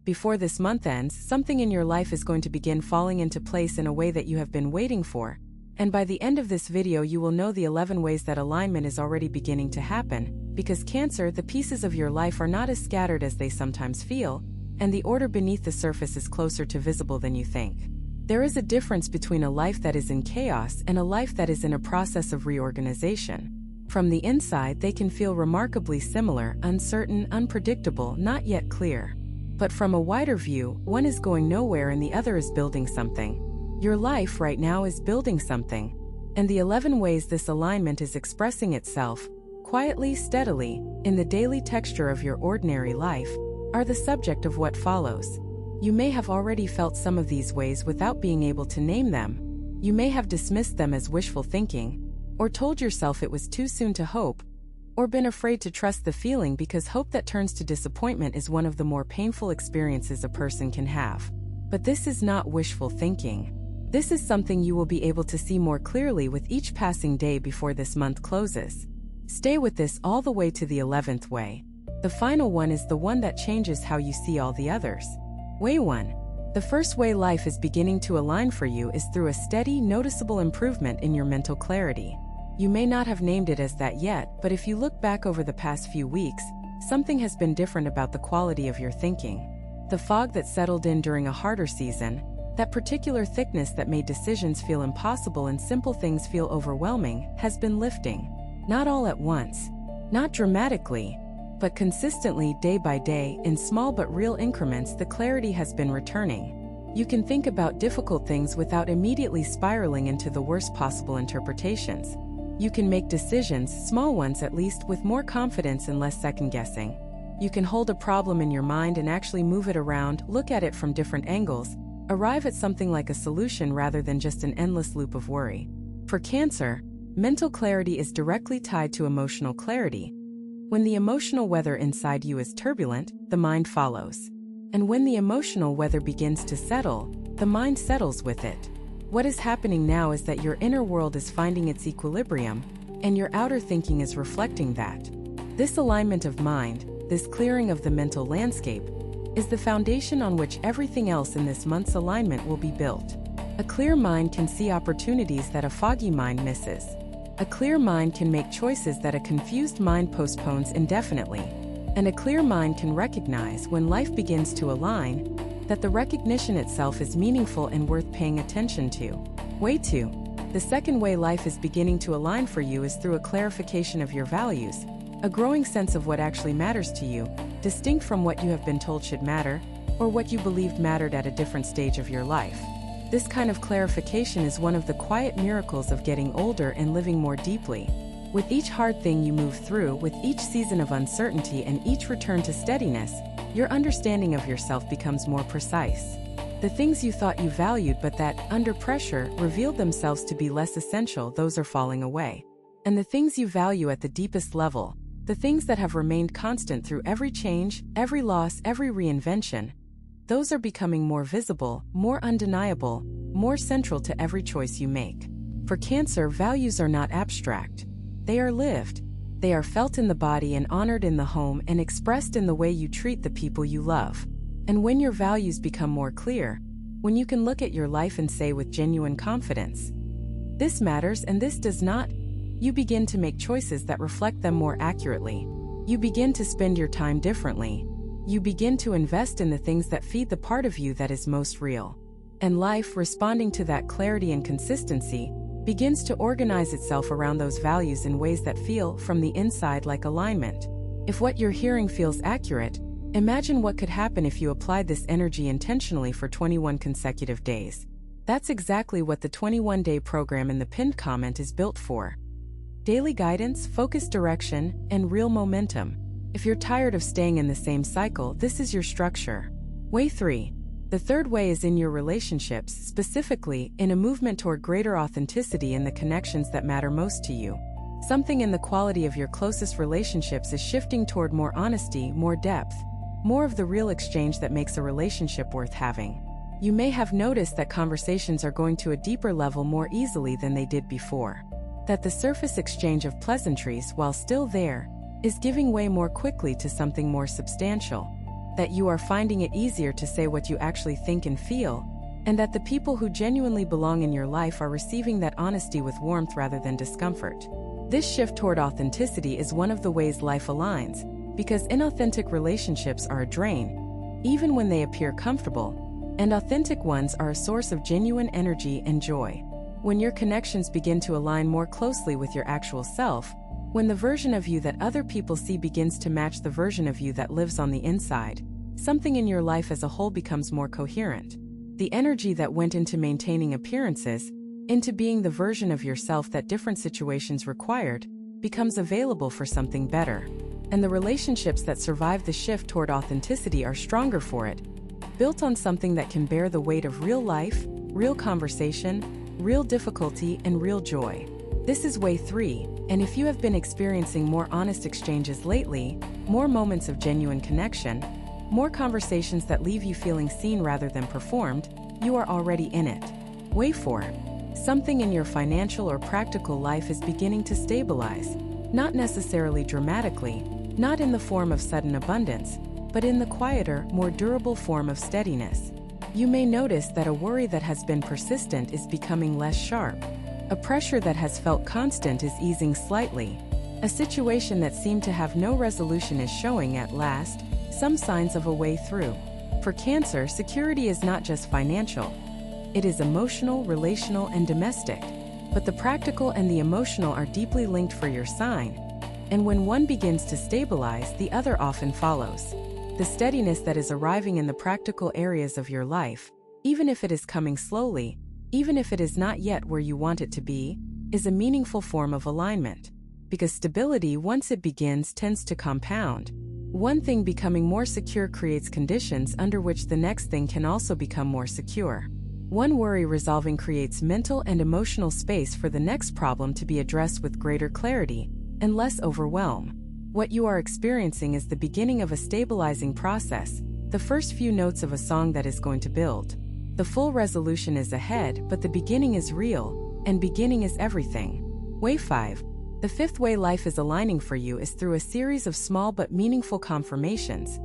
before this month ends, something in your life is going to begin falling into place in a way that you have been waiting for. And by the end of this video you will know the 11 ways that alignment is already beginning to happen, because Cancer, the pieces of your life are not as scattered as they sometimes feel, and the order beneath the surface is closer to visible than you think. There is a difference between a life that is in chaos and a life that is in a process of reorganization. From the inside, they can feel remarkably similar, uncertain, unpredictable, not yet clear. But from a wider view, one is going nowhere and the other is building something. Your life right now is building something. And the 11 ways this alignment is expressing itself, quietly, steadily, in the daily texture of your ordinary life, are the subject of what follows. You may have already felt some of these ways without being able to name them. You may have dismissed them as wishful thinking, or told yourself it was too soon to hope, or been afraid to trust the feeling because hope that turns to disappointment is one of the more painful experiences a person can have. But this is not wishful thinking. This is something you will be able to see more clearly with each passing day before this month closes. Stay with this all the way to the 11th way. The final one is the one that changes how you see all the others. Way 1. The first way life is beginning to align for you is through a steady, noticeable improvement in your mental clarity. You may not have named it as that yet, but if you look back over the past few weeks, something has been different about the quality of your thinking. The fog that settled in during a harder season, that particular thickness that made decisions feel impossible and simple things feel overwhelming, has been lifting. Not all at once, not dramatically, but consistently, day by day, in small but real increments, the clarity has been returning. You can think about difficult things without immediately spiraling into the worst possible interpretations. You can make decisions, small ones at least, with more confidence and less second-guessing. You can hold a problem in your mind and actually move it around, look at it from different angles, arrive at something like a solution rather than just an endless loop of worry. For Cancer, mental clarity is directly tied to emotional clarity. When the emotional weather inside you is turbulent, the mind follows. And when the emotional weather begins to settle, the mind settles with it. What is happening now is that your inner world is finding its equilibrium, and your outer thinking is reflecting that. This alignment of mind, this clearing of the mental landscape, is the foundation on which everything else in this month's alignment will be built. A clear mind can see opportunities that a foggy mind misses. A clear mind can make choices that a confused mind postpones indefinitely. And a clear mind can recognize, when life begins to align, that the recognition itself is meaningful and worth paying attention to. Way 2. The second way life is beginning to align for you is through a clarification of your values, a growing sense of what actually matters to you, distinct from what you have been told should matter, or what you believed mattered at a different stage of your life. This kind of clarification is one of the quiet miracles of getting older and living more deeply. With each hard thing you move through, with each season of uncertainty and each return to steadiness, your understanding of yourself becomes more precise. The things you thought you valued but that, under pressure, revealed themselves to be less essential, those are falling away. And the things you value at the deepest level, the things that have remained constant through every change, every loss, every reinvention, those are becoming more visible, more undeniable, more central to every choice you make. For Cancer, values are not abstract. They are lived. They are felt in the body and honored in the home and expressed in the way you treat the people you love. And when your values become more clear, when you can look at your life and say with genuine confidence, "This matters and this does not," you begin to make choices that reflect them more accurately. You begin to spend your time differently. You begin to invest in the things that feed the part of you that is most real. And life, responding to that clarity and consistency, begins to organize itself around those values in ways that feel, from the inside, like alignment. If what you're hearing feels accurate, imagine what could happen if you applied this energy intentionally for 21 consecutive days. That's exactly what the 21-day program in the pinned comment is built for. Daily guidance, focused direction, and real momentum. If you're tired of staying in the same cycle, this is your structure. Way 3. The third way is in your relationships, specifically, in a movement toward greater authenticity in the connections that matter most to you. Something in the quality of your closest relationships is shifting toward more honesty, more depth, more of the real exchange that makes a relationship worth having. You may have noticed that conversations are going to a deeper level more easily than they did before. That the surface exchange of pleasantries, while still there, is giving way more quickly to something more substantial. that you are finding it easier to say what you actually think and feel, and that the people who genuinely belong in your life are receiving that honesty with warmth rather than discomfort. This shift toward authenticity is one of the ways life aligns, because inauthentic relationships are a drain, even when they appear comfortable, and authentic ones are a source of genuine energy and joy. When your connections begin to align more closely with your actual self, when the version of you that other people see begins to match the version of you that lives on the inside, something in your life as a whole becomes more coherent. The energy that went into maintaining appearances, into being the version of yourself that different situations required, becomes available for something better. And the relationships that survive the shift toward authenticity are stronger for it, built on something that can bear the weight of real life, real conversation, real difficulty, and real joy. This is way 3, and if you have been experiencing more honest exchanges lately, more moments of genuine connection, more conversations that leave you feeling seen rather than performed, you are already in it. Way 4. Something in your financial or practical life is beginning to stabilize, not necessarily dramatically, not in the form of sudden abundance, but in the quieter, more durable form of steadiness. You may notice that a worry that has been persistent is becoming less sharp. A pressure that has felt constant is easing slightly. A situation that seemed to have no resolution is showing at last some signs of a way through. For Cancer, security is not just financial. It is emotional, relational, and domestic. But the practical and the emotional are deeply linked for your sign. And when one begins to stabilize, the other often follows. The steadiness that is arriving in the practical areas of your life, even if it is coming slowly, even if it is not yet where you want it to be, is a meaningful form of alignment. Because stability, once it begins, tends to compound. One thing becoming more secure creates conditions under which the next thing can also become more secure. One worry resolving creates mental and emotional space for the next problem to be addressed with greater clarity and less overwhelm. What you are experiencing is the beginning of a stabilizing process, the first few notes of a song that is going to build. The full resolution is ahead, but the beginning is real, and beginning is everything. Way 5. The 5th way life is aligning for you is through a series of small but meaningful confirmations.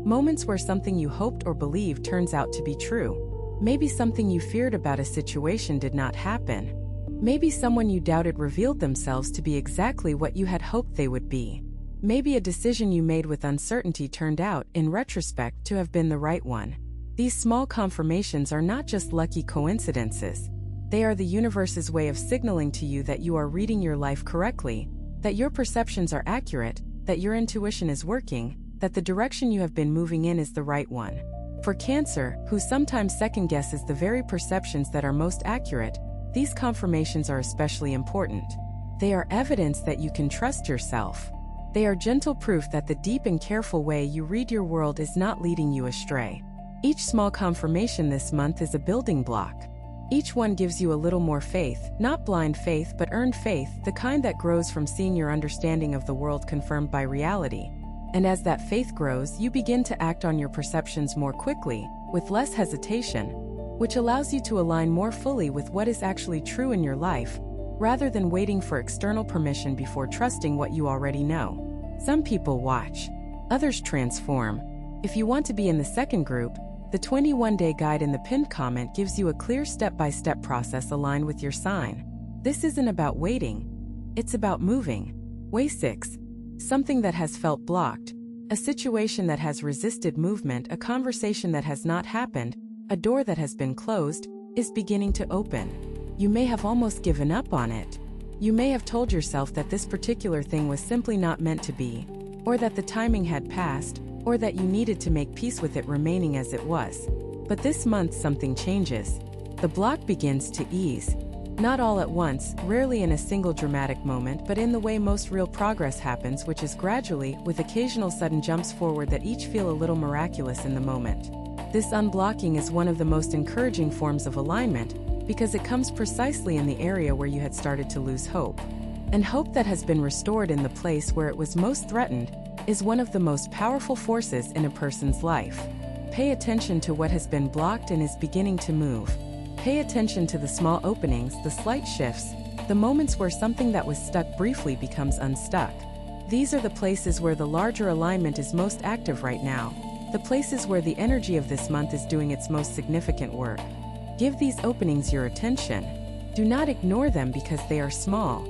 Moments where something you hoped or believed turns out to be true. Maybe something you feared about a situation did not happen. Maybe someone you doubted revealed themselves to be exactly what you had hoped they would be. Maybe a decision you made with uncertainty turned out, in retrospect, to have been the right one. These small confirmations are not just lucky coincidences. They are the universe's way of signaling to you that you are reading your life correctly, that your perceptions are accurate, that your intuition is working, that the direction you have been moving in is the right one. For Cancer, who sometimes second-guesses the very perceptions that are most accurate, these confirmations are especially important. They are evidence that you can trust yourself. They are gentle proof that the deep and careful way you read your world is not leading you astray. Each small confirmation this month is a building block. Each one gives you a little more faith, not blind faith but earned faith, the kind that grows from seeing your understanding of the world confirmed by reality. And as that faith grows, you begin to act on your perceptions more quickly, with less hesitation, which allows you to align more fully with what is actually true in your life, rather than waiting for external permission before trusting what you already know. Some people watch, others transform. If you want to be in the second group, the 21-day guide in the pinned comment gives you a clear step-by-step process aligned with your sign. This isn't about waiting, it's about moving. Way 6. Something that has felt blocked, a situation that has resisted movement, a conversation that has not happened, a door that has been closed, is beginning to open. You may have almost given up on it. You may have told yourself that this particular thing was simply not meant to be, or that the timing had passed, or that you needed to make peace with it remaining as it was. But this month something changes. The block begins to ease. Not all at once, rarely in a single dramatic moment, but in the way most real progress happens, which is gradually, with occasional sudden jumps forward that each feel a little miraculous in the moment. This unblocking is one of the most encouraging forms of alignment, because it comes precisely in the area where you had started to lose hope. And hope that has been restored in the place where it was most threatened is one of the most powerful forces in a person's life. Pay attention to what has been blocked and is beginning to move. Pay attention to the small openings, the slight shifts, the moments where something that was stuck briefly becomes unstuck. These are the places where the larger alignment is most active right now. the places where the energy of this month is doing its most significant work. Give these openings your attention. Do not ignore them because they are small.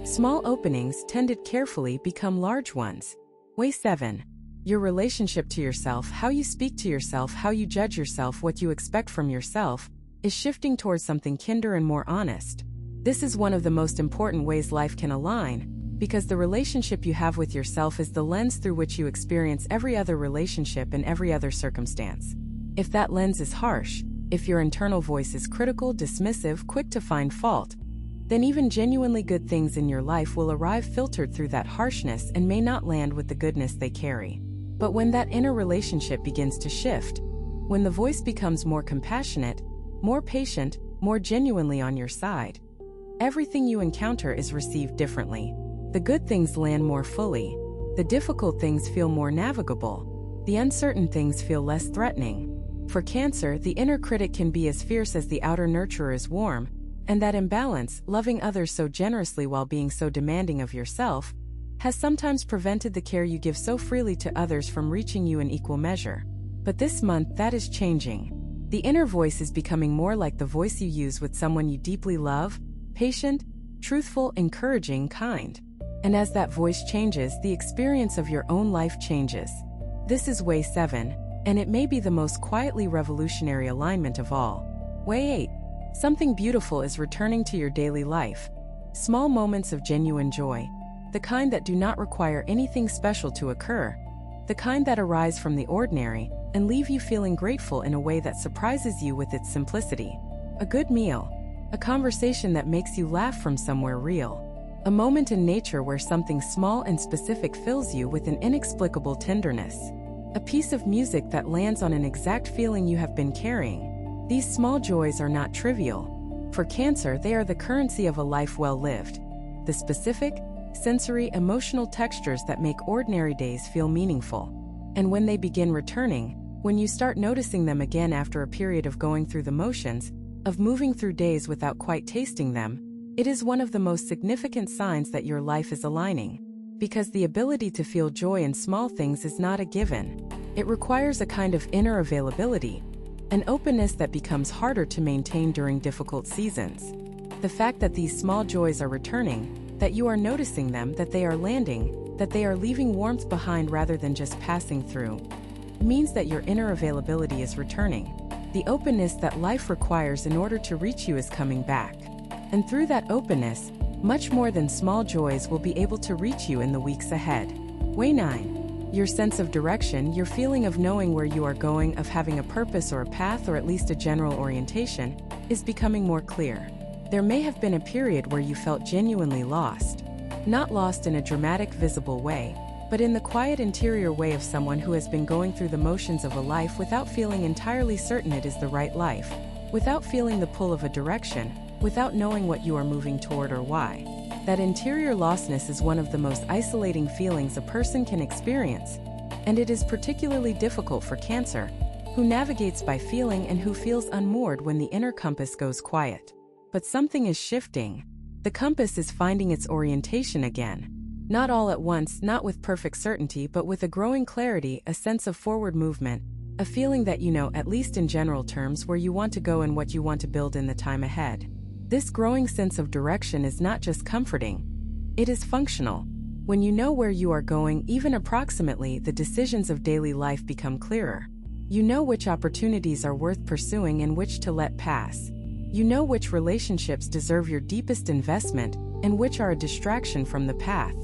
Small openings, tended carefully, become large ones. Way 7. Your relationship to yourself, how you speak to yourself, how you judge yourself, what you expect from yourself, is shifting towards something kinder and more honest. This is one of the most important ways life can align, because the relationship you have with yourself is the lens through which you experience every other relationship and every other circumstance. If that lens is harsh, if your internal voice is critical, dismissive, quick to find fault, then even genuinely good things in your life will arrive filtered through that harshness and may not land with the goodness they carry. But when that inner relationship begins to shift, when the voice becomes more compassionate, more patient, more genuinely on your side, everything you encounter is received differently. The good things land more fully. The difficult things feel more navigable. The uncertain things feel less threatening. For Cancer, the inner critic can be as fierce as the outer nurturer is warm, and that imbalance, loving others so generously while being so demanding of yourself, has sometimes prevented the care you give so freely to others from reaching you in equal measure. But this month, that is changing. The inner voice is becoming more like the voice you use with someone you deeply love, patient, truthful, encouraging, kind. And as that voice changes, the experience of your own life changes. This is Way 7, and it may be the most quietly revolutionary alignment of all. Way 8. Something beautiful is returning to your daily life. Small moments of genuine joy. The kind that do not require anything special to occur. The kind that arise from the ordinary and leave you feeling grateful in a way that surprises you with its simplicity. A good meal. A conversation that makes you laugh from somewhere real. A moment in nature where something small and specific fills you with an inexplicable tenderness. A piece of music that lands on an exact feeling you have been carrying. These small joys are not trivial. For Cancer, they are the currency of a life well lived. The specific, sensory, emotional textures that make ordinary days feel meaningful. And when they begin returning, when you start noticing them again after a period of going through the motions, of moving through days without quite tasting them, it is one of the most significant signs that your life is aligning. Because the ability to feel joy in small things is not a given. It requires a kind of inner availability, an openness that becomes harder to maintain during difficult seasons. The fact that these small joys are returning, that you are noticing them, that they are landing, that they are leaving warmth behind rather than just passing through, means that your inner availability is returning. The openness that life requires in order to reach you is coming back. And through that openness, much more than small joys will be able to reach you in the weeks ahead. Way 9. Your sense of direction, your feeling of knowing where you are going, of having a purpose or a path or at least a general orientation, is becoming more clear. There may have been a period where you felt genuinely lost. Not lost in a dramatic, visible way, but in the quiet interior way of someone who has been going through the motions of a life without feeling entirely certain it is the right life, without feeling the pull of a direction, without knowing what you are moving toward or why. That interior lostness is one of the most isolating feelings a person can experience, and it is particularly difficult for Cancer, who navigates by feeling and who feels unmoored when the inner compass goes quiet. But something is shifting. The compass is finding its orientation again. Not all at once, not with perfect certainty, but with a growing clarity, a sense of forward movement, a feeling that you know, at least in general terms, where you want to go and what you want to build in the time ahead. This growing sense of direction is not just comforting, it is functional. When you know where you are going, even approximately, the decisions of daily life become clearer. You know which opportunities are worth pursuing and which to let pass. You know which relationships deserve your deepest investment and which are a distraction from the path.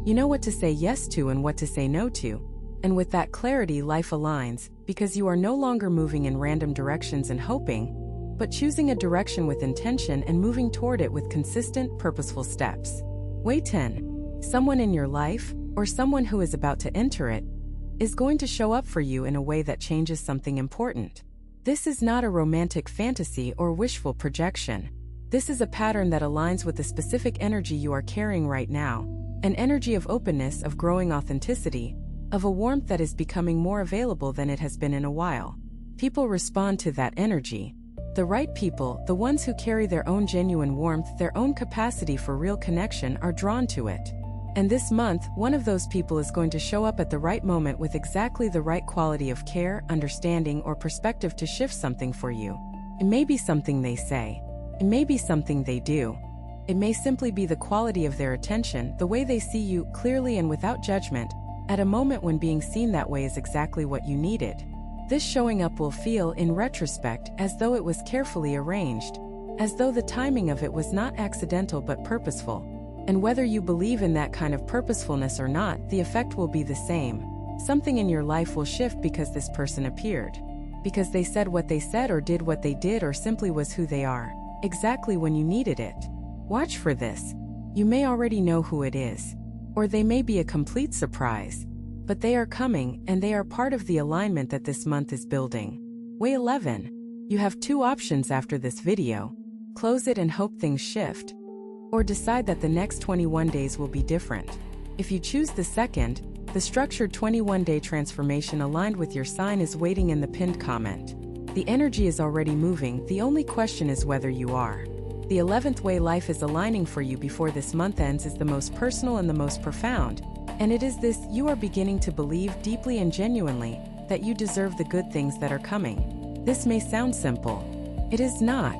You know what to say yes to and what to say no to. And with that clarity, life aligns, because you are no longer moving in random directions and hoping, but choosing a direction with intention and moving toward it with consistent, purposeful steps. Way 10. Someone in your life, or someone who is about to enter it, is going to show up for you in a way that changes something important. This is not a romantic fantasy or wishful projection. This is a pattern that aligns with the specific energy you are carrying right now, an energy of openness, of growing authenticity, of a warmth that is becoming more available than it has been in a while. People respond to that energy. The right people, the ones who carry their own genuine warmth, their own capacity for real connection, are drawn to it. And this month, one of those people is going to show up at the right moment with exactly the right quality of care, understanding, or perspective to shift something for you. It may be something they say. It may be something they do. It may simply be the quality of their attention, the way they see you clearly and without judgment, at a moment when being seen that way is exactly what you needed. This showing up will feel, in retrospect, as though it was carefully arranged, as though the timing of it was not accidental but purposeful. And whether you believe in that kind of purposefulness or not, the effect will be the same. Something in your life will shift because this person appeared. Because they said what they said or did what they did or simply was who they are, exactly when you needed it. Watch for this. You may already know who it is. Or they may be a complete surprise. But they are coming, and they are part of the alignment that this month is building. Way 11. You have two options after this video. Close it and hope things shift. Or decide that the next 21 days will be different. If you choose the second, the structured 21-day transformation aligned with your sign is waiting in the pinned comment. The energy is already moving, the only question is whether you are. The 11th way life is aligning for you before this month ends is the most personal and the most profound, and it is this: you are beginning to believe deeply and genuinely that you deserve the good things that are coming. This may sound simple. It is not.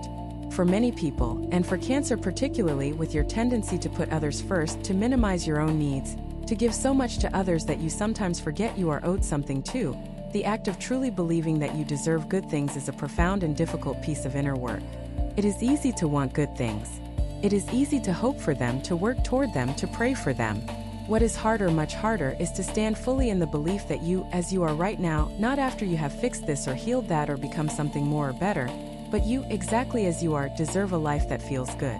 For many people, and for Cancer particularly, with your tendency to put others first, to minimize your own needs, to give so much to others that you sometimes forget you are owed something too, the act of truly believing that you deserve good things is a profound and difficult piece of inner work. It is easy to want good things. It is easy to hope for them, to work toward them, to pray for them. What is harder, much harder, is to stand fully in the belief that you, as you are right now, not after you have fixed this or healed that or become something more or better, but you, exactly as you are, deserve a life that feels good.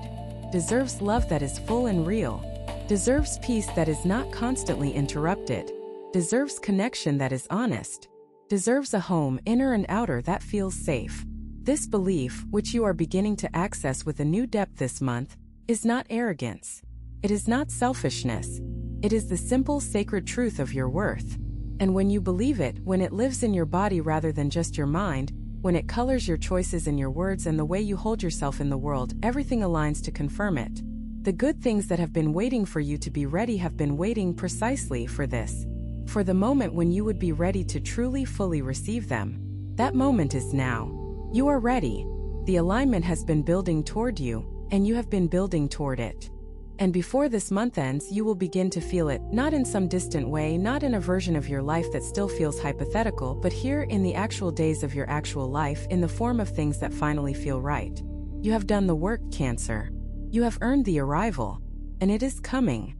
Deserves love that is full and real. Deserves peace that is not constantly interrupted. Deserves connection that is honest. Deserves a home, inner and outer, that feels safe. This belief, which you are beginning to access with a new depth this month, is not arrogance. It is not selfishness. It is the simple, sacred truth of your worth. And when you believe it, when it lives in your body rather than just your mind, when it colors your choices and your words and the way you hold yourself in the world, everything aligns to confirm it. The good things that have been waiting for you to be ready have been waiting precisely for this. For the moment when you would be ready to truly, fully receive them. That moment is now. You are ready. The alignment has been building toward you, and you have been building toward it. And before this month ends, you will begin to feel it, not in some distant way, not in a version of your life that still feels hypothetical, but here in the actual days of your actual life, in the form of things that finally feel right. You have done the work, Cancer. You have earned the arrival. And it is coming.